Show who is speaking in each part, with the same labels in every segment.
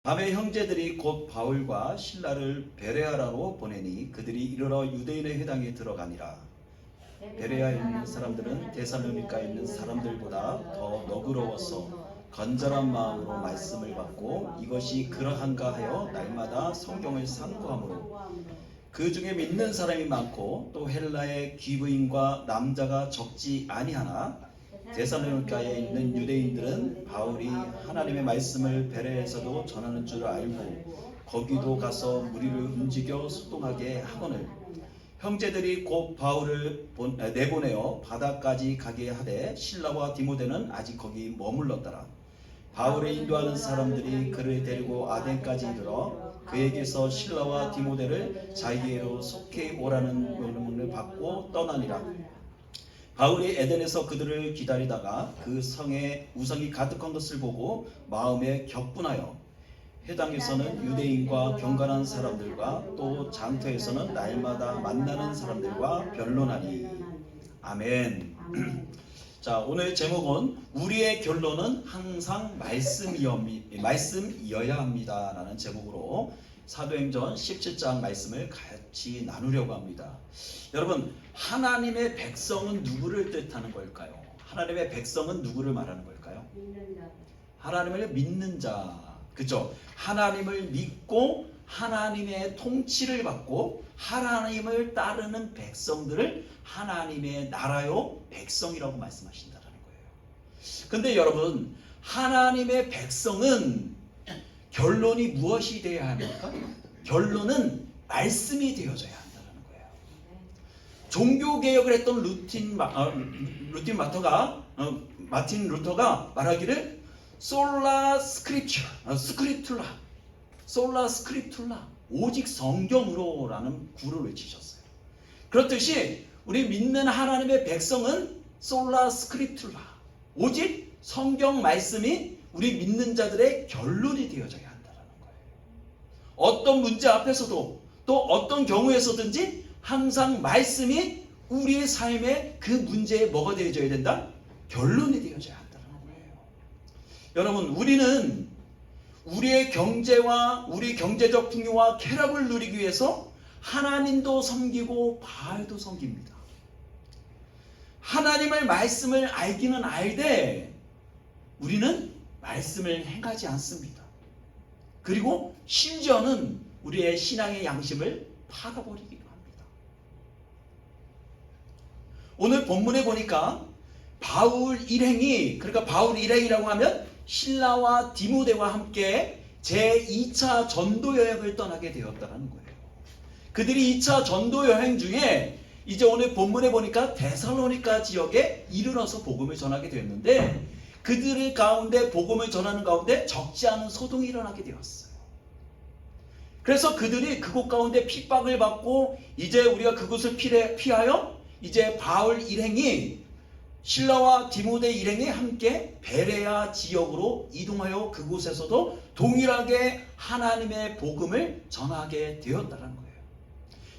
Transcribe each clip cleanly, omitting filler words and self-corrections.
Speaker 1: 밤에 형제들이 곧 바울과 실라를 베레아라로 보내니 그들이 이르러 유대인의 회당에 들어가니라. 베레아에 있는 사람들은 데살로니가에 있는 사람들보다 더 너그러워서 건전한 마음으로 말씀을 받고 이것이 그러한가 하여 날마다 성경을 상고하므로 그 중에 믿는 사람이 많고 또 헬라의 귀부인과 남자가 적지 아니하나 데살로니가에 있는 유대인들은 바울이 하나님의 말씀을 베레아에서도 전하는 줄 알고 거기도 가서 무리를 움직여 소동하게 하거늘 형제들이 곧 바울을 내보내어 바다까지 가게 하되 실라와 디모데는 아직 거기 머물렀더라. 바울을 인도하는 사람들이 그를 데리고 아덴까지 이르러 그에게서 실라와 디모데를 자기에게로 속해 오라는 명령을 받고 떠나니라. 바울이 에덴에서 그들을 기다리다가 그 성에 우상이 가득한 것을 보고 마음에 격분하여 회당에서는 유대인과 경건한 사람들과 또 장터에서는 날마다 만나는 사람들과 변론하니. 아멘. 자, 오늘 제목은 우리의 결론은 항상 말씀이어야 합니다 라는 제목으로 사도행전 17장 말씀을 같이 나누려고 합니다. 여러분, 하나님의 백성은 누구를 뜻하는 걸까요? 하나님의 백성은 누구를 말하는 걸까요?
Speaker 2: 믿는 자.
Speaker 1: 하나님을 믿는 자. 그렇죠? 하나님을 믿고 하나님의 통치를 받고 하나님을 따르는 백성들을 하나님의 나라요 백성이라고 말씀하신다는 거예요. 근데 여러분, 하나님의 백성은 결론이 무엇이 되어야 합니까? 결론은 말씀이 되어져야 한다는 거예요. 종교개혁을 했던 마틴 루터가 말하기를 솔라 스크립툴라 오직 성경으로라는 구를 외치셨어요. 그렇듯이 우리 믿는 하나님의 백성은 솔라 스크립툴라 오직 성경 말씀이 우리 믿는 자들의 결론이 되어져야 한다는 거예요. 어떤 문제 앞에서도 또 어떤 경우에서든지 항상 말씀이 우리의 삶의 그 문제에 뭐가 되어져야 된다? 결론이 되어져야 한다는 거예요. 여러분, 우리는 우리의 경제와 우리 경제적 풍요와 쾌락을 누리기 위해서 하나님도 섬기고 바알도 섬깁니다. 하나님의 말씀을 알기는 알되 우리는 말씀을 행하지 않습니다. 그리고 심지어는 우리의 신앙의 양심을 파가버리기도 합니다. 오늘 본문에 보니까 바울 일행이라고 하면 실라와 디모데와 함께 제2차 전도 여행을 떠나게 되었다는 거예요. 그들이 2차 전도 여행 중에 이제 오늘 본문에 보니까 데살로니가 지역에 이르러서 복음을 전하게 되었는데 그들의 가운데 복음을 전하는 가운데 적지 않은 소동이 일어나게 되었어요. 그래서 그들이 그곳 가운데 핍박을 받고 이제 우리가 그곳을 피하여 이제 바울 일행이 실라와 디모데 일행이 함께 베레아 지역으로 이동하여 그곳에서도 동일하게 하나님의 복음을 전하게 되었다는 거예요.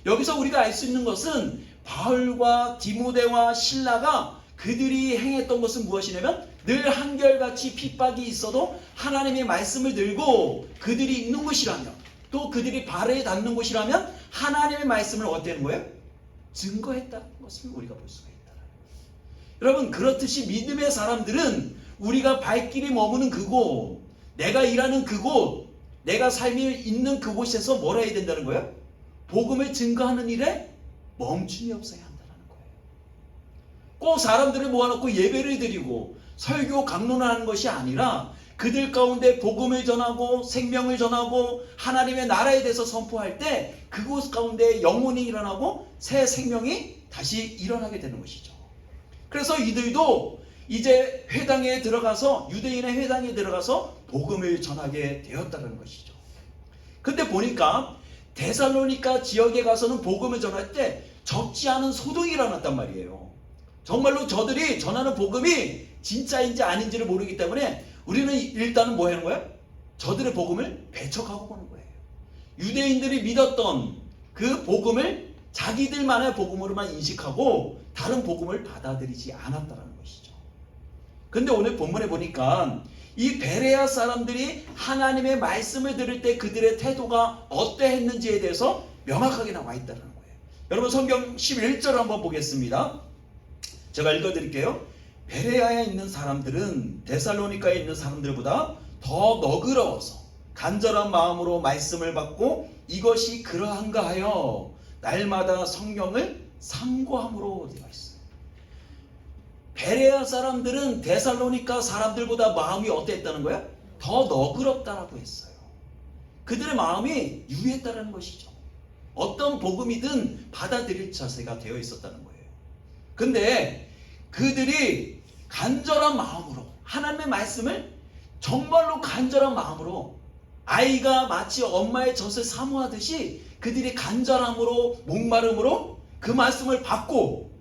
Speaker 1: 여기서 우리가 알 수 있는 것은 바울과 디모데와 실라가 그들이 행했던 것은 무엇이냐면 늘 한결같이 핍박이 있어도 하나님의 말씀을 들고 그들이 있는 곳이라면 또 그들이 발에 닿는 곳이라면 하나님의 말씀을 어떻게 하는 거예요? 증거했다는 것을 우리가 볼 수가 있다는 거예요. 여러분, 그렇듯이 믿음의 사람들은 우리가 발길이 머무는 그곳, 내가 일하는 그곳, 내가 삶이 있는 그곳에서 뭘 해야 된다는 거예요? 복음을 증거하는 일에 멈춤이 없어야 한다는 거예요. 꼭 사람들을 모아놓고 예배를 드리고 설교 강론을 하는 것이 아니라 그들 가운데 복음을 전하고 생명을 전하고 하나님의 나라에 대해서 선포할 때 그곳 가운데 영혼이 일어나고 새 생명이 다시 일어나게 되는 것이죠. 그래서 이들도 이제 회당에 들어가서 유대인의 회당에 들어가서 복음을 전하게 되었다는 것이죠. 근데 보니까 데살로니가 지역에 가서는 복음을 전할 때 적지 않은 소동이 일어났단 말이에요. 정말로 저들이 전하는 복음이 진짜인지 아닌지를 모르기 때문에 우리는 일단은 뭐 하는 거예요? 저들의 복음을 배척하고 보는 거예요. 유대인들이 믿었던 그 복음을 자기들만의 복음으로만 인식하고 다른 복음을 받아들이지 않았다는 것이죠. 근데 오늘 본문에 보니까 이 베레아 사람들이 하나님의 말씀을 들을 때 그들의 태도가 어떠했는지에 대해서 명확하게 나와 있다는 거예요. 여러분 성경 11절 한번 보겠습니다. 제가 읽어드릴게요. 베레아에 있는 사람들은 데살로니가에 있는 사람들보다 더 너그러워서 간절한 마음으로 말씀을 받고 이것이 그러한가 하여 날마다 성경을 상고함으로 되어 있어요. 베레아 사람들은 데살로니가 사람들보다 마음이 어땠다는 거야? 더 너그럽다라고 했어요. 그들의 마음이 유했다는 것이죠. 어떤 복음이든 받아들일 자세가 되어 있었다는 거예요. 근데 그들이 간절한 마음으로 하나님의 말씀을 정말로 간절한 마음으로 아이가 마치 엄마의 젖을 사모하듯이 그들이 간절함으로 목마름으로 그 말씀을 받고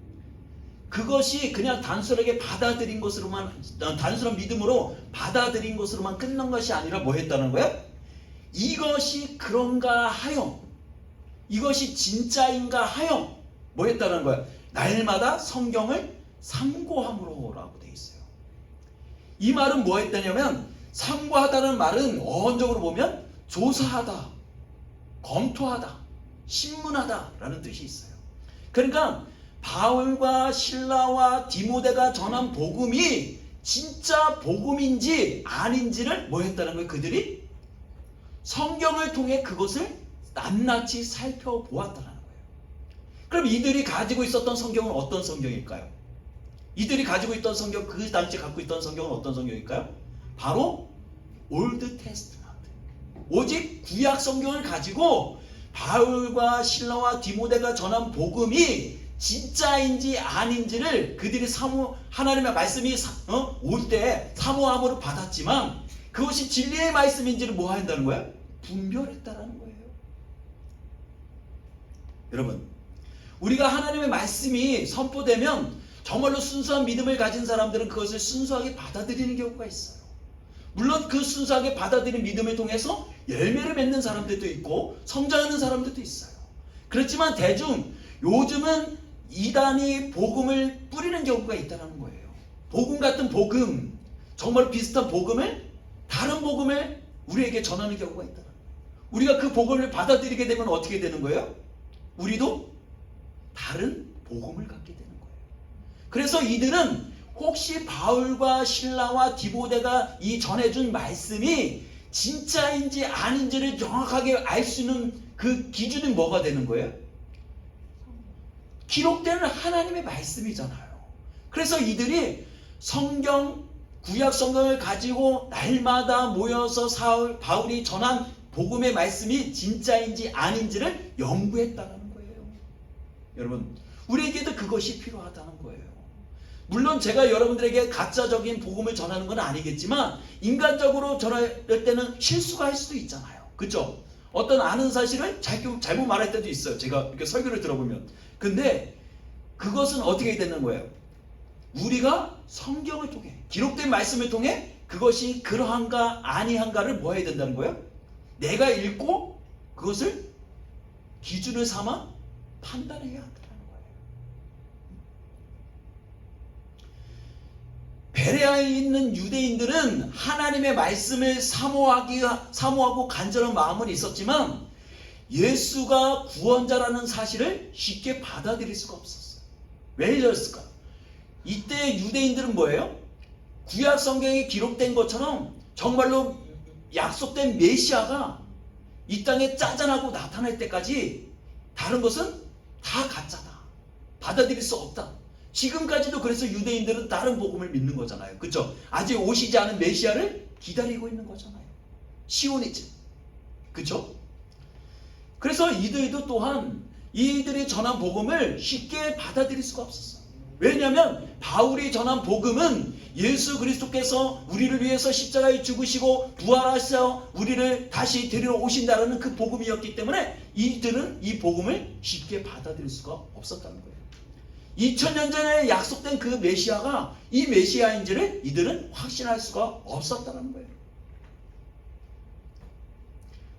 Speaker 1: 그것이 그냥 단순하게 받아들인 것으로만 단순한 믿음으로 받아들인 것으로만 끝난 것이 아니라 뭐 했다는 거야? 이것이 그런가 하여 이것이 진짜인가 하여 뭐 했다는 거야? 날마다 성경을 상고함으로 라고 되어 있어요. 이 말은 뭐 했다냐면 상고하다는 말은 어원적으로 보면 조사하다, 검토하다, 신문하다 라는 뜻이 있어요. 그러니까 바울과 실라와 디모데가 전한 복음이 진짜 복음인지 아닌지를 뭐 했다는 거예요? 그들이 성경을 통해 그것을 낱낱이 살펴보았다는 거예요. 그럼 이들이 가지고 있었던 성경은 어떤 성경일까요? 이들이 가지고 있던 성경, 그 당시에 갖고 있던 성경은 어떤 성경일까요? 바로 올드 테스트먼트. 오직 구약 성경을 가지고 바울과 실라와 디모데가 전한 복음이 진짜인지 아닌지를 그들이 하나님의 말씀이 올 때 사모함으로 받았지만 그것이 진리의 말씀인지를 뭐 한다는 거야? 분별했다라는 거예요. 여러분, 우리가 하나님의 말씀이 선포되면 정말로 순수한 믿음을 가진 사람들은 그것을 순수하게 받아들이는 경우가 있어요. 물론 그 순수하게 받아들인 믿음을 통해서 열매를 맺는 사람들도 있고 성장하는 사람들도 있어요. 그렇지만 대중 요즘은 이단이 복음을 뿌리는 경우가 있다는 거예요. 복음 같은 복음, 정말 비슷한 복음을 다른 복음을 우리에게 전하는 경우가 있다는 거예요. 우리가 그 복음을 받아들이게 되면 어떻게 되는 거예요? 우리도 다른 복음을 갖게 되는 거예요. 그래서 이들은 혹시 바울과 실라와 디모데가 이 전해준 말씀이 진짜인지 아닌지를 정확하게 알 수 있는 그 기준이 뭐가 되는 거예요? 기록되는 하나님의 말씀이잖아요. 그래서 이들이 성경, 구약 성경을 가지고 날마다 모여서 바울이 전한 복음의 말씀이 진짜인지 아닌지를 연구했다는 거예요. 여러분, 우리에게도 그것이 필요하다는 거예요. 물론 제가 여러분들에게 가짜적인 복음을 전하는 건 아니겠지만 인간적으로 전할 때는 실수가 할 수도 있잖아요. 그렇죠? 어떤 아는 사실을 잘못 말할 때도 있어요. 제가 이렇게 설교를 들어보면. 근데 그것은 어떻게 되는 거예요? 우리가 성경을 통해 기록된 말씀을 통해 그것이 그러한가 아니한가를 뭐 해야 된다는 거예요? 내가 읽고 그것을 기준을 삼아 판단해야 한다는 거예요. 베레아에 있는 유대인들은 하나님의 말씀을 사모하고 간절한 마음은 있었지만 예수가 구원자라는 사실을 쉽게 받아들일 수가 없었어요. 왜 이랬을까? 이때 유대인들은 뭐예요? 구약 성경에 기록된 것처럼 정말로 약속된 메시아가 이 땅에 짜잔하고 나타날 때까지 다른 것은 다 가짜다. 받아들일 수 없다. 지금까지도 그래서 유대인들은 다른 복음을 믿는 거잖아요. 그렇죠? 아직 오시지 않은 메시아를 기다리고 있는 거잖아요. 시오니즘. 그렇죠? 그래서 이들도 또한 이들이 전한 복음을 쉽게 받아들일 수가 없었어요. 왜냐하면 바울이 전한 복음은 예수 그리스도께서 우리를 위해서 십자가에 죽으시고 부활하셔 우리를 다시 데리러 오신다는 그 복음이었기 때문에 이들은 이 복음을 쉽게 받아들일 수가 없었다는 거예요. 2000년 전에 약속된 그 메시아가 이 메시아인지를 이들은 확신할 수가 없었다는 거예요.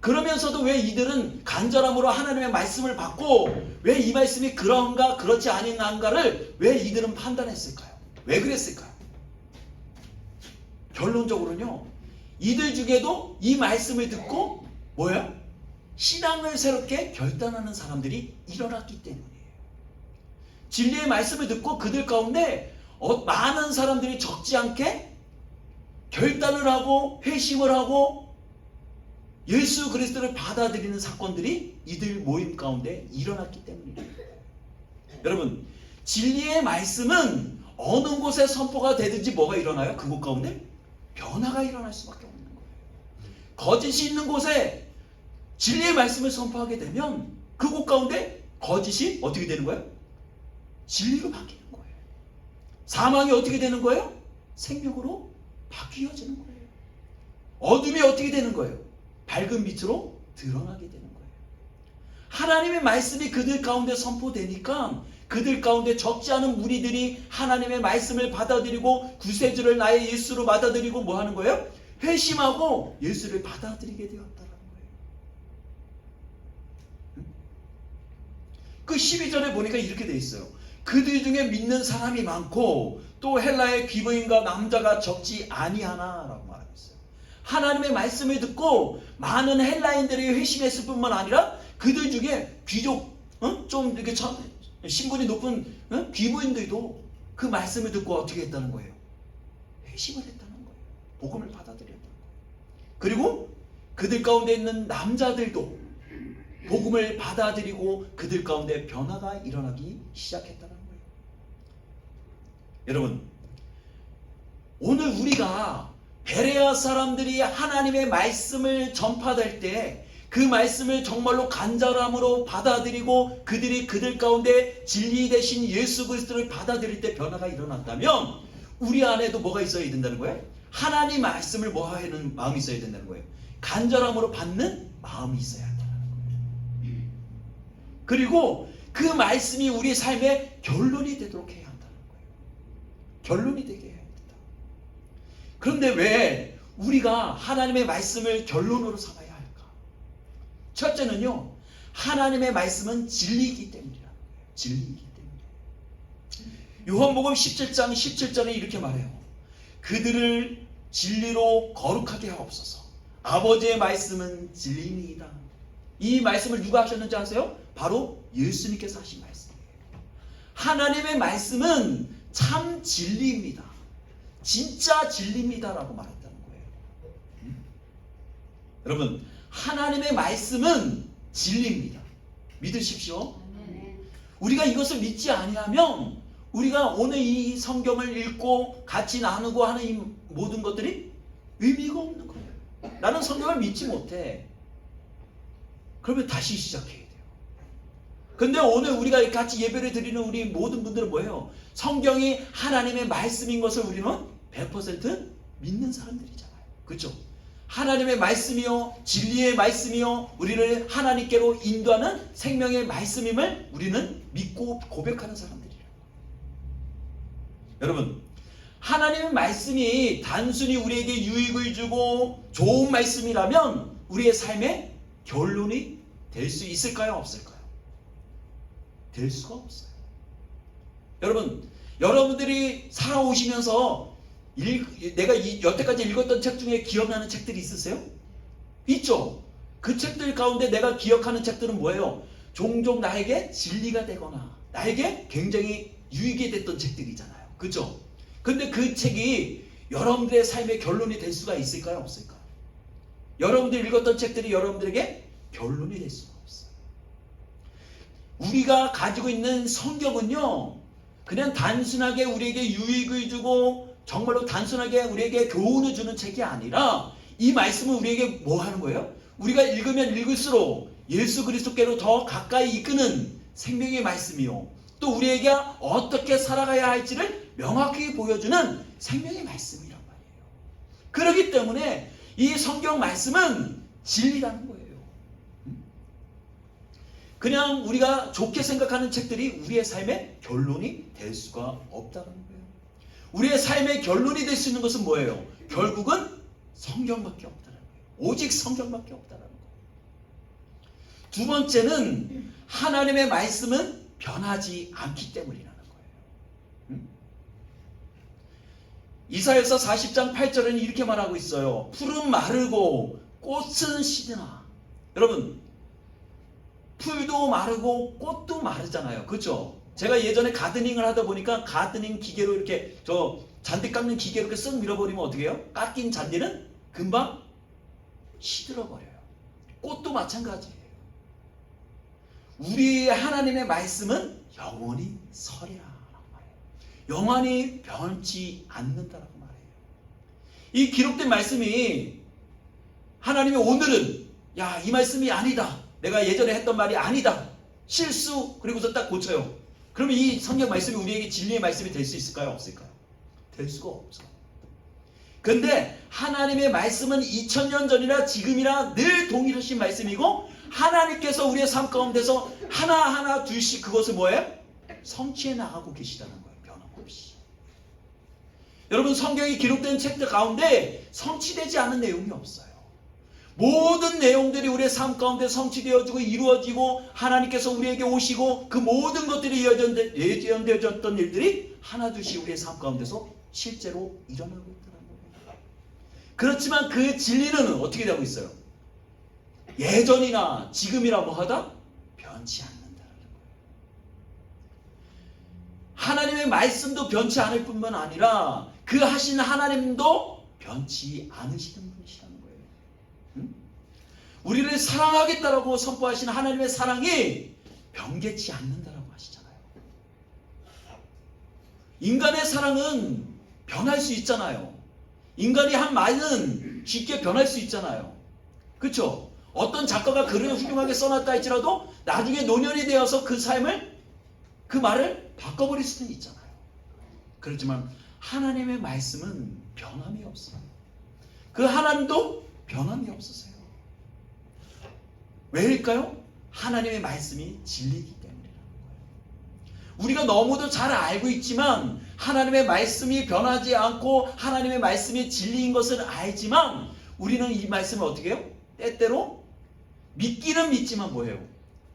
Speaker 1: 그러면서도 왜 이들은 간절함으로 하나님의 말씀을 받고 왜 이 말씀이 그런가 그렇지 아닌가를 왜 이들은 판단했을까요? 왜 그랬을까요? 결론적으로는요, 이들 중에도 이 말씀을 듣고 뭐야? 신앙을 새롭게 결단하는 사람들이 일어났기 때문이에요. 진리의 말씀을 듣고 그들 가운데 많은 사람들이 적지 않게 결단을 하고 회심을 하고 예수 그리스도를 받아들이는 사건들이 이들 모임 가운데 일어났기 때문이에요. 여러분, 진리의 말씀은 어느 곳에 선포가 되든지 뭐가 일어나요? 그곳 가운데 변화가 일어날 수밖에 없는 거예요. 거짓이 있는 곳에 진리의 말씀을 선포하게 되면 그곳 가운데 거짓이 어떻게 되는 거예요? 진리로 바뀌는 거예요. 사망이 어떻게 되는 거예요? 생명으로 바뀌어지는 거예요. 어둠이 어떻게 되는 거예요? 밝은 빛으로 드러나게 되는 거예요. 하나님의 말씀이 그들 가운데 선포되니까 그들 가운데 적지 않은 무리들이 하나님의 말씀을 받아들이고 구세주를 나의 예수로 받아들이고 뭐 하는 거예요? 회심하고 예수를 받아들이게 되었다는 거예요. 그 12절에 보니까 이렇게 돼 있어요. 그들 중에 믿는 사람이 많고 또 헬라의 귀부인과 남자가 적지 아니하나라고 말하고 있어요. 하나님의 말씀을 듣고 많은 헬라인들이 회심했을 뿐만 아니라 그들 중에 귀족, 좀 이렇게 신분이 높은 귀부인들도 그 말씀을 듣고 어떻게 했다는 거예요? 회심을 했다는 거예요. 복음을 받아들였다는 거예요. 그리고 그들 가운데 있는 남자들도 복음을 받아들이고 그들 가운데 변화가 일어나기 시작했다는 거예요. 여러분, 오늘 우리가 베레아 사람들이 하나님의 말씀을 전파될 때 그 말씀을 정말로 간절함으로 받아들이고 그들이 그들 가운데 진리 대신 예수 그리스도를 받아들일 때 변화가 일어났다면 우리 안에도 뭐가 있어야 된다는 거예요? 하나님 말씀을 뭐 하는 마음이 있어야 된다는 거예요. 간절함으로 받는 마음이 있어야 한다는 거예요. 그리고 그 말씀이 우리 삶의 결론이 되도록 해야 한다는 거예요. 결론이 되게 해야 된다. 그런데 왜 우리가 하나님의 말씀을 결론으로 삼아야 할까? 첫째는요, 하나님의 말씀은 진리이기 때문이라는 거예요. 진리이기 때문에. 요한복음 17장 17절에 이렇게 말해요. 그들을 진리로 거룩하게 하옵소서. 아버지의 말씀은 진리입니다. 이 말씀을 누가 하셨는지 아세요? 바로 예수님께서 하신 말씀이에요. 하나님의 말씀은 참 진리입니다. 진짜 진리입니다라고 말했다는 거예요. 여러분, 하나님의 말씀은 진리입니다. 믿으십시오. 우리가 이것을 믿지 아니하면 우리가 오늘 이 성경을 읽고 같이 나누고 하는 이 모든 것들이 의미가 없는 거예요. 나는 성경을 믿지 못해. 그러면 다시 시작해야 돼요. 근데 오늘 우리가 같이 예배를 드리는 우리 모든 분들은 뭐예요? 성경이 하나님의 말씀인 것을 우리는 100% 믿는 사람들이잖아요. 그렇죠? 하나님의 말씀이요, 진리의 말씀이요, 우리를 하나님께로 인도하는 생명의 말씀임을 우리는 믿고 고백하는 사람들이에요. 여러분, 하나님의 말씀이 단순히 우리에게 유익을 주고 좋은 말씀이라면 우리의 삶의 결론이 될 수 있을까요? 없을까요? 될 수가 없어요. 여러분, 여러분들이 살아오시면서 내가 여태까지 읽었던 책 중에 기억나는 책들이 있으세요? 있죠? 그 책들 가운데 내가 기억하는 책들은 뭐예요? 종종 나에게 진리가 되거나 나에게 굉장히 유익이 됐던 책들이잖아요. 그죠? 근데 그 책이 여러분들의 삶의 결론이 될 수가 있을까요? 없을까요? 여러분들이 읽었던 책들이 여러분들에게 결론이 될 수가 없어요. 우리가 가지고 있는 성경은요, 그냥 단순하게 우리에게 유익을 주고 정말로 단순하게 우리에게 교훈을 주는 책이 아니라 이 말씀은 우리에게 뭐 하는 거예요? 우리가 읽으면 읽을수록 예수 그리스도께로 더 가까이 이끄는 생명의 말씀이요, 또 우리에게 어떻게 살아가야 할지를 명확히 보여주는 생명의 말씀이란 말이에요. 그렇기 때문에 이 성경 말씀은 진리라는 거예요. 그냥 우리가 좋게 생각하는 책들이 우리의 삶의 결론이 될 수가 없다는 거예요. 우리의 삶의 결론이 될 수 있는 것은 뭐예요? 결국은 성경밖에 없다는 거예요. 오직 성경밖에 없다는 거예요. 두 번째는 하나님의 말씀은 변하지 않기 때문이라는 거예요. 이사야서 40장 8절에는 이렇게 말하고 있어요. 풀은 마르고 꽃은 시드나. 여러분, 풀도 마르고 꽃도 마르잖아요. 그렇죠? 제가 예전에 가드닝을 하다 보니까 가드닝 기계로 이렇게 잔디 깎는 기계로 이렇게 쓱 밀어버리면 어떻게 해요? 깎인 잔디는 금방 시들어버려요. 꽃도 마찬가지예요. 우리 하나님의 말씀은 영원히 서리라 라고 말해요. 영원히 변치 않는다라고 말해요. 이 기록된 말씀이 하나님이 오늘은 야, 이 말씀이 아니다. 내가 예전에 했던 말이 아니다. 실수. 그리고서 딱 고쳐요. 그러면 이 성경 말씀이 우리에게 진리의 말씀이 될 수 있을까요? 없을까요? 될 수가 없어. 근데 하나님의 말씀은 2000년 전이나 지금이나 늘 동일하신 말씀이고 하나님께서 우리의 삶 가운데서 하나하나 둘씩 그것을 뭐예요? 성취해 나가고 계시다는 거예요. 변함없이. 여러분, 성경이 기록된 책들 가운데 성취되지 않은 내용이 없어요. 모든 내용들이 우리의 삶 가운데 성취되어지고 이루어지고 하나님께서 우리에게 오시고 그 모든 것들이 예언되어졌던 일들이 하나둘씩 우리의 삶 가운데서 실제로 일어나고 있다는 거예요. 그렇지만 그 진리는 어떻게 되고 있어요? 예전이나 지금이나 뭐하다? 변치 않는다는 거예요. 하나님의 말씀도 변치 않을 뿐만 아니라 그 하신 하나님도 변치 않으시는 분이시라는 거예요. 응? 우리를 사랑하겠다라고 선포하신 하나님의 사랑이 변개치 않는다라고 하시잖아요. 인간의 사랑은 변할 수 있잖아요. 인간이 한 말은 쉽게 변할 수 있잖아요. 그렇죠? 어떤 작가가 글을 훌륭하게 써놨다 할지라도 나중에 노년이 되어서 그 삶을, 그 말을 바꿔버릴 수는 있잖아요. 그렇지만 하나님의 말씀은 변함이 없어요. 그 하나님도 변함이 없으세요. 왜일까요? 하나님의 말씀이 진리이기 때문이라는 거예요. 우리가 너무도 잘 알고 있지만 하나님의 말씀이 변하지 않고 하나님의 말씀이 진리인 것을 알지만 우리는 이 말씀을 어떻게 해요? 때때로 믿기는 믿지만 뭐예요?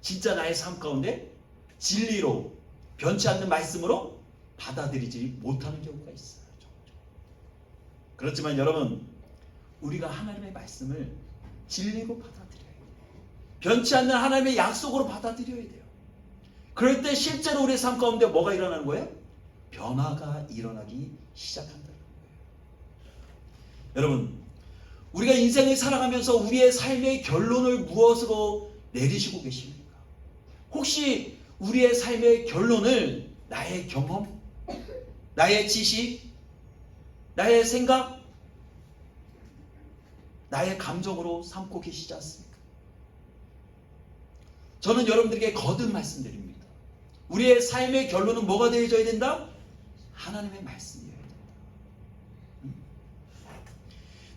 Speaker 1: 진짜 나의 삶 가운데 진리로 변치 않는 말씀으로 받아들이지 못하는 경우가 있어요. 그렇지만 여러분, 우리가 하나님의 말씀을 진리로 받아들여야 돼요. 변치 않는 하나님의 약속으로 받아들여야 돼요. 그럴 때 실제로 우리의 삶 가운데 뭐가 일어나는 거예요? 변화가 일어나기 시작한다는 거예요. 여러분, 우리가 인생을 살아가면서 우리의 삶의 결론을 무엇으로 내리시고 계십니까? 혹시 우리의 삶의 결론을 나의 경험, 나의 지식, 나의 생각, 나의 감정으로 삼고 계시지 않습니까? 저는 여러분들에게 거듭 말씀드립니다. 우리의 삶의 결론은 뭐가 되어져야 된다? 하나님의 말씀이어야 된다.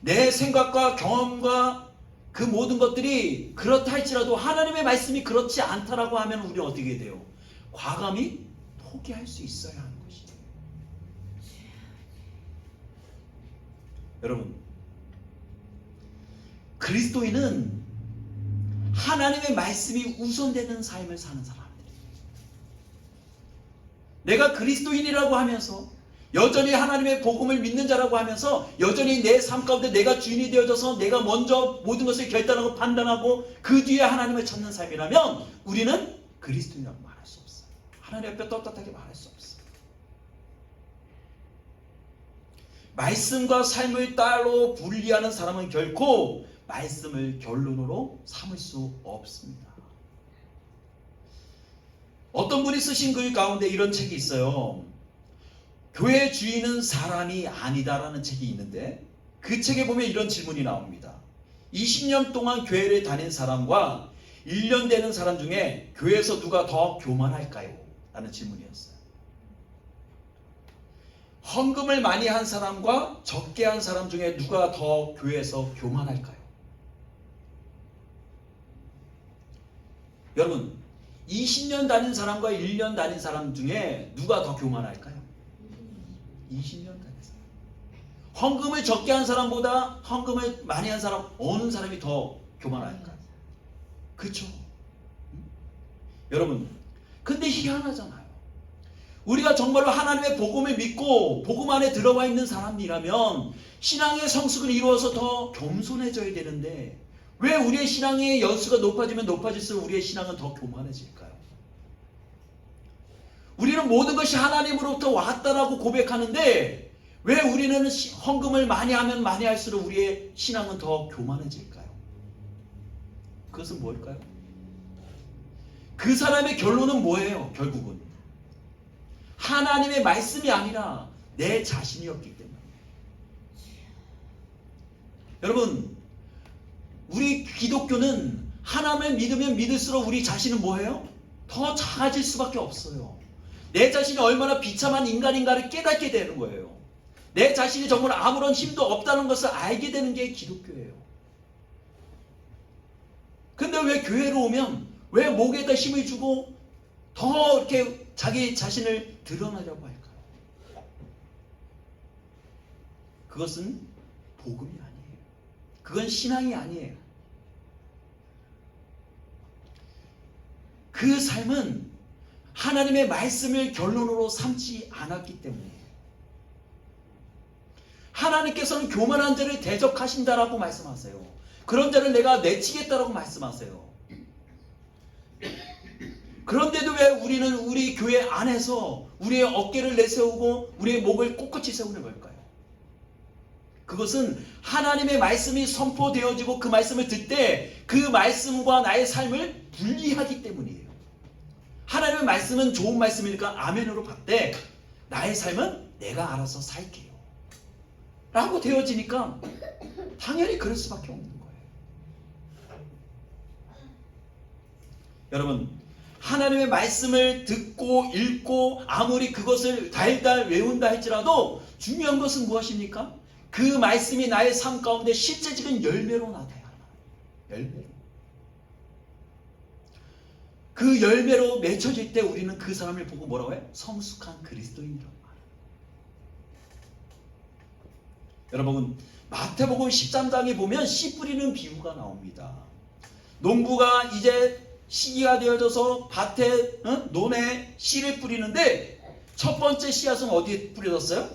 Speaker 1: 내 생각과 경험과 그 모든 것들이 그렇다 할지라도 하나님의 말씀이 그렇지 않다라고 하면 우리는 어떻게 돼요? 과감히 포기할 수 있어야 하는 것이에요. 여러분, 그리스도인은 하나님의 말씀이 우선되는 삶을 사는 사람들이에요. 내가 그리스도인이라고 하면서 여전히 하나님의 복음을 믿는 자라고 하면서 여전히 내 삶 가운데 내가 주인이 되어져서 내가 먼저 모든 것을 결단하고 판단하고 그 뒤에 하나님을 찾는 삶이라면 우리는 그리스도인이라고 말할 수 없어요. 하나님 앞에 떳떳하게 말할 수 없어요. 말씀과 삶을 따로 분리하는 사람은 결코 말씀을 결론으로 삼을 수 없습니다. 어떤 분이 쓰신 글 가운데 이런 책이 있어요. 교회 주인은 사람이 아니다라는 책이 있는데 그 책에 보면 이런 질문이 나옵니다. 20년 동안 교회를 다닌 사람과 1년 되는 사람 중에 교회에서 누가 더 교만할까요? 라는 질문이었어요. 헌금을 많이 한 사람과 적게 한 사람 중에 누가 더 교회에서 교만할까요? 여러분, 20년 다닌 사람과 1년 다닌 사람 중에 누가 더 교만할까요? 20년 다닌 사람. 헌금을 적게 한 사람보다 헌금을 많이 한 사람, 어느 사람이 더 교만할까요? 그렇죠? 여러분, 근데 희한하잖아요. 우리가 정말로 하나님의 복음을 믿고 복음 안에 들어가 있는 사람이라면 신앙의 성숙을 이루어서 더 겸손해져야 되는데 왜 우리의 신앙의 연수가 높아지면 높아질수록 우리의 신앙은 더 교만해질까요? 우리는 모든 것이 하나님으로부터 왔다라고 고백하는데 왜 우리는 헌금을 많이 하면 많이 할수록 우리의 신앙은 더 교만해질까요? 그것은 뭘까요? 그 사람의 결론은 뭐예요? 결국은 하나님의 말씀이 아니라 내 자신이었기 때문에. 여러분, 우리 기독교는 하나님을 믿으면 믿을수록 우리 자신은 뭐예요? 더 작아질 수밖에 없어요. 내 자신이 얼마나 비참한 인간인가를 깨닫게 되는 거예요. 내 자신이 정말 아무런 힘도 없다는 것을 알게 되는 게 기독교예요. 근데 왜 교회로 오면 왜 목에다 힘을 주고 더 이렇게 자기 자신을 드러내려고 할까요? 그것은 복음이 아니에요. 그건 신앙이 아니에요. 그 삶은 하나님의 말씀을 결론으로 삼지 않았기 때문이에요. 하나님께서는 교만한 자를 대적하신다라고 말씀하세요. 그런 자를 내가 내치겠다라고 말씀하세요. 그런데도 왜 우리는 우리 교회 안에서 우리의 어깨를 내세우고 우리의 목을 꼿꼿이 세우는 걸까요? 그것은 하나님의 말씀이 선포되어지고 그 말씀을 듣되 그 말씀과 나의 삶을 분리하기 때문이에요. 하나님의 말씀은 좋은 말씀이니까 아멘으로 받되 나의 삶은 내가 알아서 살게요 라고 되어지니까 당연히 그럴 수밖에 없는 거예요. 여러분, 하나님의 말씀을 듣고 읽고 아무리 그것을 달달 외운다 할지라도 중요한 것은 무엇입니까? 그 말씀이 나의 삶 가운데 실제적인 열매로 나타나요. 열매로. 그 열매로 맺혀질 때 우리는 그 사람을 보고 뭐라고 해요? 성숙한 그리스도인이라고 말해요. 여러분, 마태복음 13장에 보면 씨 뿌리는 비유가 나옵니다. 농부가 이제 시기가 되어져서 밭에 논에 씨를 뿌리는데 첫 번째 씨앗은 어디에 뿌려졌어요?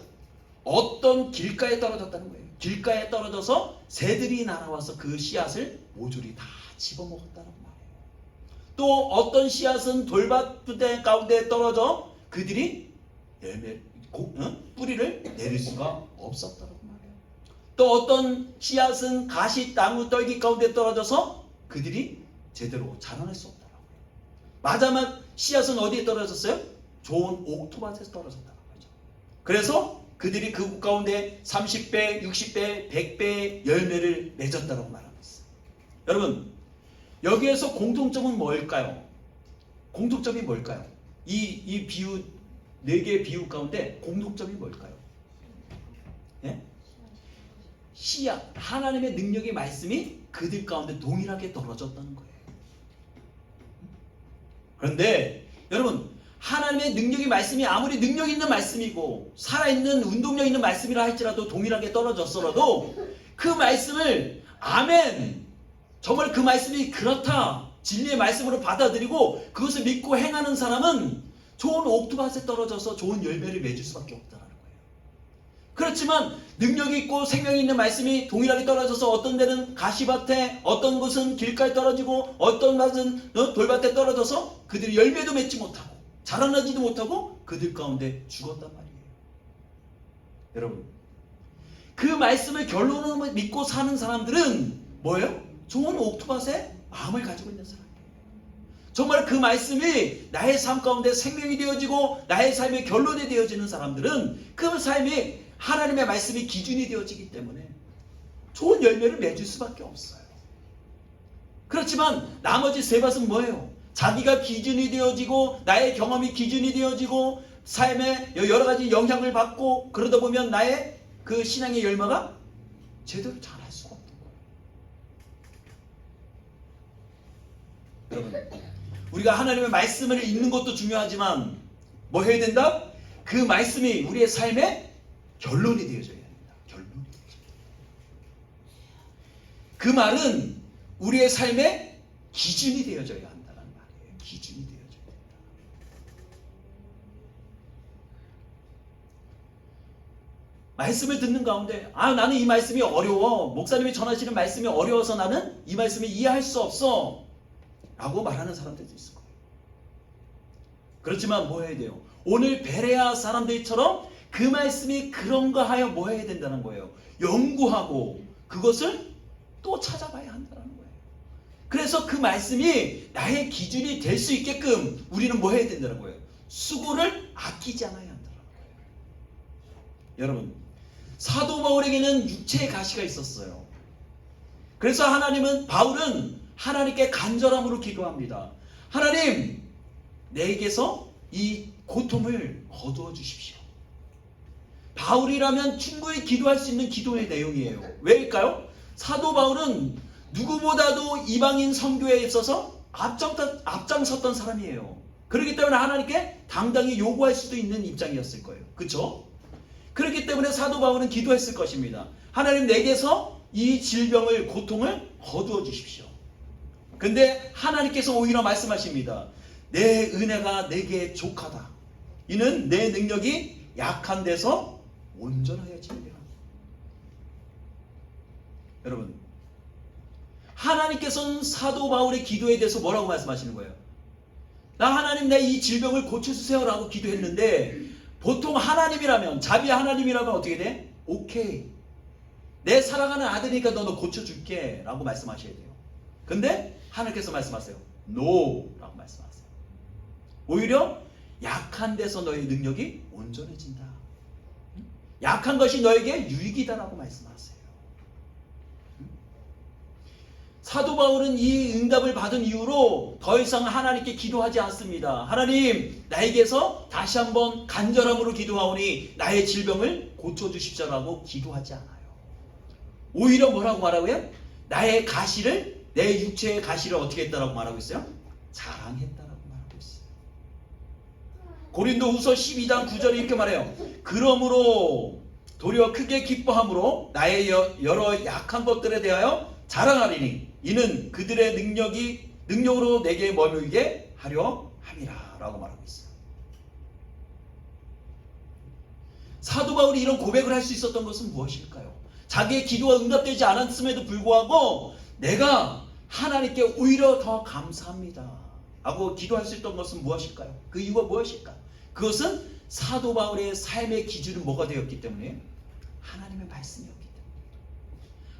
Speaker 1: 어떤 길가에 떨어졌다는 거예요. 길가에 떨어져서 새들이 날아와서 그 씨앗을 모조리 다 집어먹었다는 말이에요. 또 어떤 씨앗은 돌밭 가운데 떨어져 그들이 뿌리를 내릴 수가 없었다고 말해요. 또 어떤 씨앗은 가시 나무 떨기 가운데 떨어져서 그들이 제대로 자라날 수 없다고 해요. 마지막 씨앗은 어디에 떨어졌어요? 좋은 옥토밭에서 떨어졌다고 하죠. 그래서 그들이 그 가운데 30배, 60배, 100배의 열매를 맺었다고 말하고 있어요. 여러분, 여기에서 공통점은 뭘까요? 공통점이 뭘까요? 이 비유, 4개의 비유 가운데 공통점이 뭘까요? 예? 씨앗, 하나님의 능력의 말씀이 그들 가운데 동일하게 떨어졌다는 거예요. 그런데 여러분, 하나님의 능력의 말씀이 아무리 능력 있는 말씀이고 살아있는 운동력 있는 말씀이라 할지라도 동일하게 떨어졌어도 그 말씀을 아멘, 정말 그 말씀이 그렇다, 진리의 말씀으로 받아들이고 그것을 믿고 행하는 사람은 좋은 옥토밭에 떨어져서 좋은 열매를 맺을 수밖에 없다는 거예요. 그렇지만 능력이 있고 생명이 있는 말씀이 동일하게 떨어져서 어떤 데는 가시밭에, 어떤 곳은 길가에 떨어지고 어떤 곳은 돌밭에 떨어져서 그들이 열매도 맺지 못하고 자라나지도 못하고 그들 가운데 죽었단 말이에요. 여러분, 그 말씀을 결론으로 믿고 사는 사람들은 뭐예요? 좋은 옥토밭에 마음을 가지고 있는 사람이에요. 정말 그 말씀이 나의 삶 가운데 생명이 되어지고 나의 삶의 결론이 되어지는 사람들은 그 삶이 하나님의 말씀이 기준이 되어지기 때문에 좋은 열매를 맺을 수밖에 없어요. 그렇지만 나머지 세 밭은 뭐예요? 자기가 기준이 되어지고 나의 경험이 기준이 되어지고 삶에 여러 가지 영향을 받고 그러다 보면 나의 그 신앙의 열매가 제대로 자랄 수가 없는 거예요. 여러분, 우리가 하나님의 말씀을 읽는 것도 중요하지만 뭐 해야 된다? 그 말씀이 우리의 삶의 결론이 되어져야 됩니다. 결론이 되어져야 됩니다. 그 말은 우리의 삶의 기준이 되어져야 한다는 말이에요. 기준이 되어져야 된다. 말씀을 듣는 가운데 나는 이 말씀이 어려워. 목사님이 전하시는 말씀이 어려워서 나는 이 말씀을 이해할 수 없어. 라고 말하는 사람들도 있을 거예요. 그렇지만 뭐 해야 돼요? 오늘 베레아 사람들처럼 그 말씀이 그런가 하여 뭐 해야 된다는 거예요? 연구하고 그것을 또 찾아봐야 한다는 거예요. 그래서 그 말씀이 나의 기준이 될 수 있게끔 우리는 뭐 해야 된다는 거예요? 수고를 아끼지 않아야 한다는 거예요. 여러분, 사도 바울에게는 육체의 가시가 있었어요. 그래서 바울은 하나님께 간절함으로 기도합니다. 하나님, 내게서 이 고통을 거두어 주십시오. 바울이라면 충분히 기도할 수 있는 기도의 내용이에요. 왜일까요? 사도 바울은 누구보다도 이방인 선교에 있어서 앞장섰던 사람이에요. 그렇기 때문에 하나님께 당당히 요구할 수도 있는 입장이었을 거예요. 그렇죠? 그렇기 때문에 사도 바울은 기도했을 것입니다. 하나님, 내게서 이 질병을, 고통을 거두어 주십시오. 근데 하나님께서 오히려 말씀하십니다. 내 은혜가 내게 족하다. 이는 내 능력이 약한 데서 온전하여 지니라. 여러분, 하나님께서는 사도 바울의 기도에 대해서 뭐라고 말씀하시는 거예요? 하나님, 내 이 질병을 고쳐주세요 라고 기도했는데, 보통 하나님이라면, 자비 하나님이라면 어떻게 돼? 오케이, 내 사랑하는 아들이니까 너 고쳐줄게 라고 말씀하셔야 돼요. 근데 하나님께서 말씀하세요. NO 라고 말씀하세요. 오히려 약한 데서 너의 능력이 온전해진다. 약한 것이 너에게 유익이다라고 말씀하세요. 사도 바울은 이 응답을 받은 이후로 더 이상 하나님께 기도하지 않습니다. 하나님, 나에게서 다시 한번 간절함으로 기도하오니 나의 질병을 고쳐주십시오라고 기도하지 않아요. 오히려 뭐라고 말하고요? 나의 가시를, 내 육체의 가시를 어떻게 했다라고 말하고 있어요? 자랑했다라고 말하고 있어요. 고린도후서 12장 9절에 이렇게 말해요. 그러므로 도리어 크게 기뻐함으로 나의 여러 약한 것들에 대하여 자랑하리니 이는 그들의 능력으로 내게 머물게 하려 함이라 라고 말하고 있어요. 사도 바울이 이런 고백을 할 수 있었던 것은 무엇일까요? 자기의 기도가 응답되지 않았음에도 불구하고 내가 하나님께 오히려 더 감사합니다 하고 기도할 수 있던 것은 무엇일까요? 그 이유가 무엇일까? 그것은 사도 바울의 삶의 기준은 뭐가 되었기 때문에? 하나님의 말씀이었기 때문에.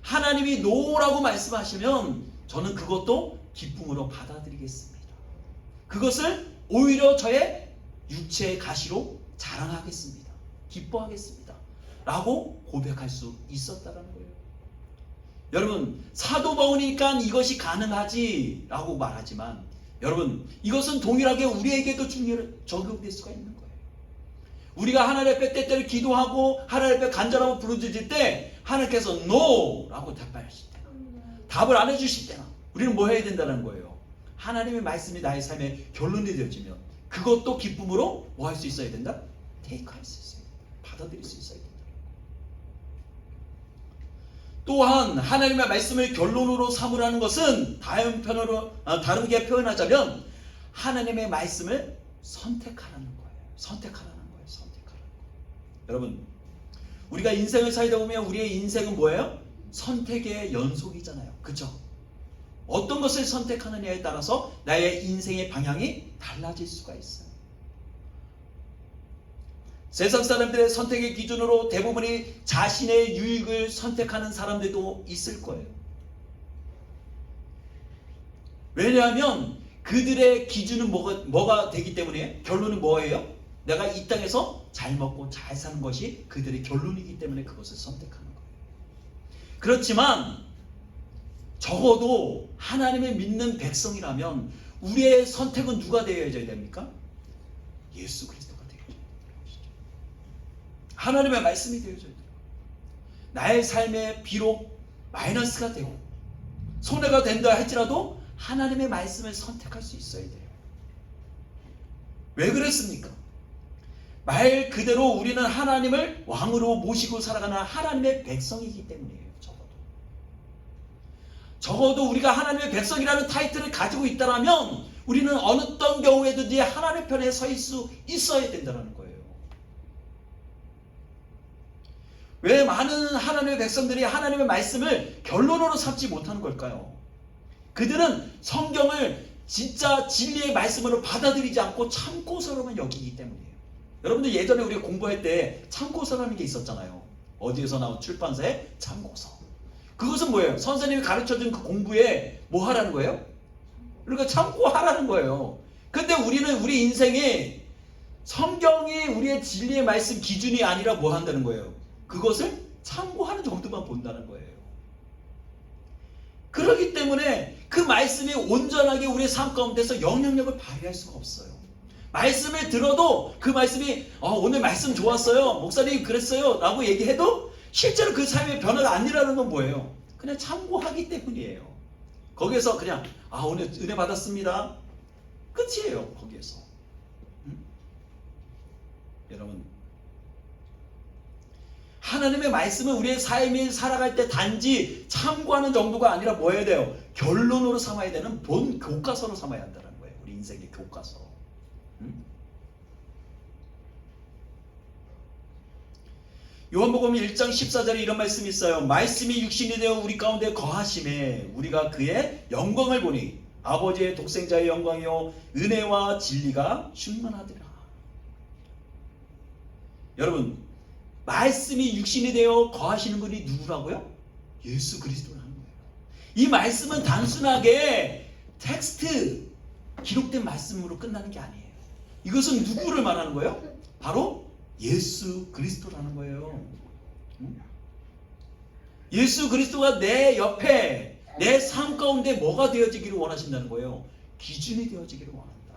Speaker 1: 하나님이 노라고 말씀하시면 저는 그것도 기쁨으로 받아들이겠습니다. 그것을 오히려 저의 육체의 가시로 자랑하겠습니다. 기뻐하겠습니다. 라고 고백할 수 있었다는 거예요. 여러분, 사도 바울이니까 이것이 가능하지 라고 말하지만 여러분, 이것은 동일하게 우리에게도 적용될 수가 있는 거예요. 우리가 하나님 앞에 때때로 기도하고 하나님 앞에 간절함을 부르짖을 때 하나님께서 NO 라고 답하실 때나 답을 안 해주실 때나 우리는 뭐 해야 된다는 거예요? 하나님의 말씀이 나의 삶의 결론이 되어지면 그것도 기쁨으로 뭐 할 수 있어야 된다? 테이크할 수 있어야 된다. 받아들일 수 있어야 된다. 또한 하나님의 말씀을 결론으로 삼으라는 것은 다르게 표현하자면 하나님의 말씀을 선택하라는 거예요. 선택하라는 거예요. 여러분, 우리가 인생을 살다 보면 우리의 인생은 뭐예요? 선택의 연속이잖아요. 그렇죠? 어떤 것을 선택하느냐에 따라서 나의 인생의 방향이 달라질 수가 있어요. 세상 사람들의 선택의 기준으로 대부분이 자신의 유익을 선택하는 사람들도 있을 거예요. 왜냐하면 그들의 기준은 뭐가 되기 때문에 결론은 뭐예요? 내가 이 땅에서 잘 먹고 잘 사는 것이 그들의 결론이기 때문에 그것을 선택하는 거예요. 그렇지만 적어도 하나님을 믿는 백성이라면 우리의 선택은 누가 되어야 됩니까? 예수 그리스도가 되어야 돼요. 하나님의 말씀이 되어야 돼요. 나의 삶에 비록 마이너스가 되고 손해가 된다 할지라도 하나님의 말씀을 선택할 수 있어야 돼요. 왜 그랬습니까? 말 그대로 우리는 하나님을 왕으로 모시고 살아가는 하나님의 백성이기 때문이에요. 적어도 우리가 하나님의 백성이라는 타이틀을 가지고 있다면 우리는 어떤 경우에든지 하나님의 편에 서 있을 수 있어야 된다는 거예요. 왜 많은 하나님의 백성들이 하나님의 말씀을 결론으로 삼지 못하는 걸까요? 그들은 성경을 진짜 진리의 말씀으로 받아들이지 않고 참고서로만 여기기 때문이에요. 여러분들 예전에 우리가 공부할 때 참고서라는 게 있었잖아요. 어디에서 나온 출판사의 참고서. 그것은 뭐예요? 선생님이 가르쳐준 그 공부에 뭐 하라는 거예요? 그러니까 참고하라는 거예요. 근데 우리는 우리 인생에 성경이 우리의 진리의 말씀 기준이 아니라 뭐 한다는 거예요? 그것을 참고하는 정도만 본다는 거예요. 그렇기 때문에 그 말씀이 온전하게 우리의 삶 가운데서 영향력을 발휘할 수가 없어요. 말씀을 들어도 그 말씀이 오늘 말씀 좋았어요, 목사님 그랬어요 라고 얘기해도 실제로 그 삶의 변화가 안 일어나는 건 뭐예요? 그냥 참고하기 때문이에요. 거기에서 그냥 오늘 은혜 받았습니다, 끝이에요. 거기에서. 여러분, 하나님의 말씀은 우리의 삶이 살아갈 때 단지 참고하는 정도가 아니라 뭐 해야 돼요? 결론으로 삼아야 되는 본 교과서로 삼아야 한다는 거예요. 우리 인생의 교과서. 요한복음 1장 14절에 이런 말씀이 있어요. 말씀이 육신이 되어 우리 가운데 거하심에 우리가 그의 영광을 보니 아버지의 독생자의 영광이요 은혜와 진리가 충만하더라. 여러분, 말씀이 육신이 되어 거하시는 분이 누구라고요? 예수 그리스도라는 거예요. 이 말씀은 단순하게 텍스트, 기록된 말씀으로 끝나는 게 아니에요. 이것은 누구를 말하는 거예요? 바로 예수 그리스도라는 거예요. 예수 그리스도가 내 옆에, 내 삶 가운데 뭐가 되어지기를 원하신다는 거예요? 기준이 되어지기를 원한다.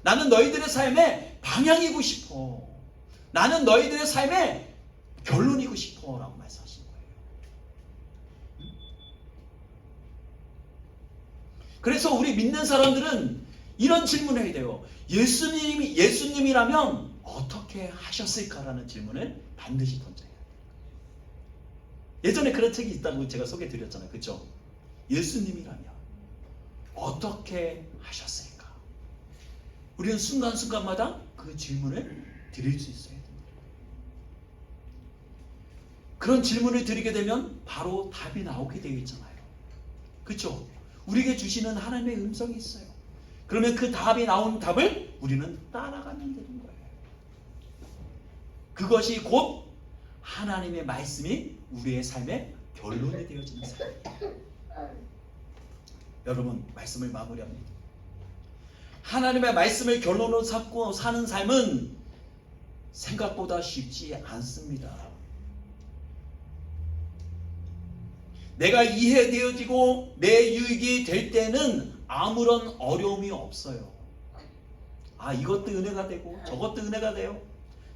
Speaker 1: 나는 너희들의 삶의 방향이고 싶어. 나는 너희들의 삶의 결론이고 싶어 라고 말씀하시는 거예요. 그래서 우리 믿는 사람들은 이런 질문을 해야 돼요. 예수님이라면 어떻게 하셨을까라는 질문을 반드시 던져야 돼요. 예전에 그런 책이 있다고 제가 소개해 드렸잖아요. 그렇죠? 예수님이라면 어떻게 하셨을까? 우리는 순간순간마다 그 질문을 드릴 수 있어야 됩니다. 그런 질문을 드리게 되면 바로 답이 나오게 되어 있잖아요. 그렇죠? 우리에게 주시는 하나님의 음성이 있어요. 그러면 그 답이 나온 답을 우리는 따라가면 되는 거예요. 그것이 곧 하나님의 말씀이 우리의 삶의 결론이 되어지는 삶이에요. 여러분, 말씀을 마무리합니다. 하나님의 말씀을 결론으로 삼고 사는 삶은 생각보다 쉽지 않습니다. 내가 이해되어지고 내 유익이 될 때는 아무런 어려움이 없어요. 이것도 은혜가 되고 저것도 은혜가 돼요.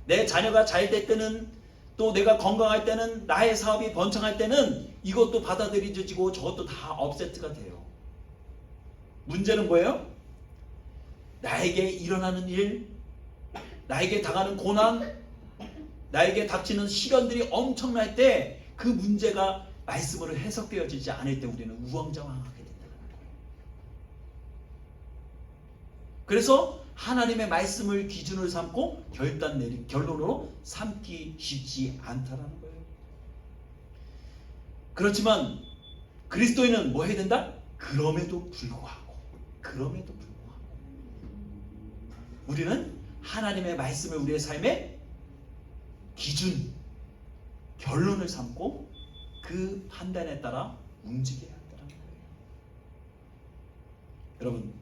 Speaker 1: 내 자녀가 잘 될 때는, 또 내가 건강할 때는, 나의 사업이 번창할 때는 이것도 받아들여지고 저것도 다 업세트가 돼요. 문제는 뭐예요? 나에게 일어나는 일, 나에게 당하는 고난, 나에게 닥치는 시련들이 엄청날 때 그 문제가 말씀으로 해석되어지지 않을 때 우리는 우왕좌왕하게 된다는 거예요. 그래서 하나님의 말씀을 기준으로 삼고 결론으로 삼기 쉽지 않다라는 거예요. 그렇지만 그리스도인은 뭐 해야 된다? 그럼에도 불구하고 우리는 하나님의 말씀을 우리의 삶의 기준, 결론을 삼고 그 판단에 따라 움직여야 한다는 거예요. 여러분,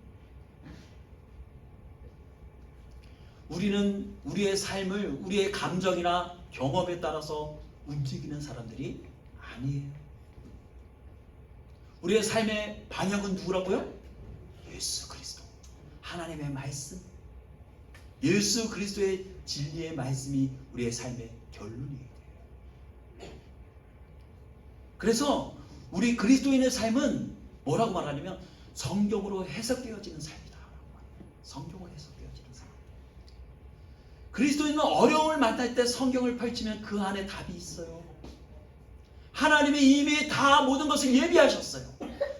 Speaker 1: 우리는 우리의 삶을 우리의 감정이나 경험에 따라서 움직이는 사람들이 아니에요. 우리의 삶의 방향은 누구라고요? 예수 그리스도, 하나님의 말씀, 예수 그리스도의 진리의 말씀이 우리의 삶의 결론이에요. 그래서 우리 그리스도인의 삶은 뭐라고 말하냐면 성경으로 해석되어지는 삶이다. 성경으로 해석되어지는 삶. 그리스도인은 어려움을 만날 때 성경을 펼치면 그 안에 답이 있어요. 하나님이 이미 다 모든 것을 예비하셨어요.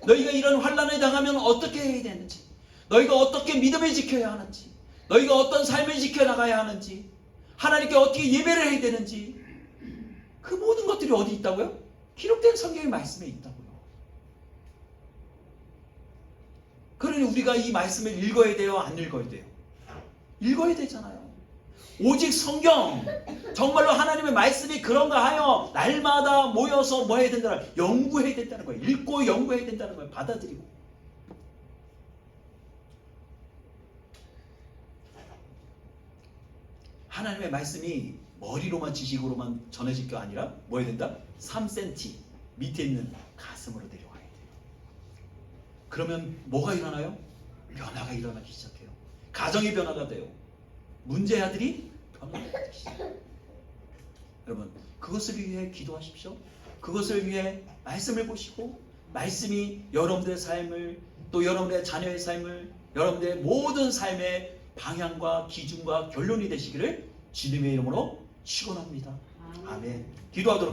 Speaker 1: 너희가 이런 환난을 당하면 어떻게 해야 되는지, 너희가 어떻게 믿음을 지켜야 하는지, 너희가 어떤 삶을 지켜나가야 하는지, 하나님께 어떻게 예배를 해야 되는지, 그 모든 것들이 어디 있다고요? 기록된 성경의 말씀에 있다고요. 그러니 우리가 이 말씀을 읽어야 돼요? 안 읽어야 돼요? 읽어야 되잖아요. 오직 성경, 정말로 하나님의 말씀이 그런가 하여 날마다 모여서 뭐 해야 된다는 거예요? 연구해야 된다는 거예요. 읽고 연구해야 된다는 거예요. 받아들이고. 하나님의 말씀이 머리로만 지식으로만 전해질 게 아니라 뭐 해야 된다? 3cm 밑에 있는 가슴으로 내려와야 돼요. 그러면 뭐가 일어나요? 변화가 일어나기 시작해요. 가정의 변화가 돼요. 문제아들이 변화가 되기 시작해요. 여러분, 그것을 위해 기도하십시오. 그것을 위해 말씀을 보시고 말씀이 여러분들의 삶을, 또 여러분의 자녀의 삶을, 여러분들의 모든 삶의 방향과 기준과 결론이 되시기를 주님의 이름으로 축원합니다. 아멘. 기도하도록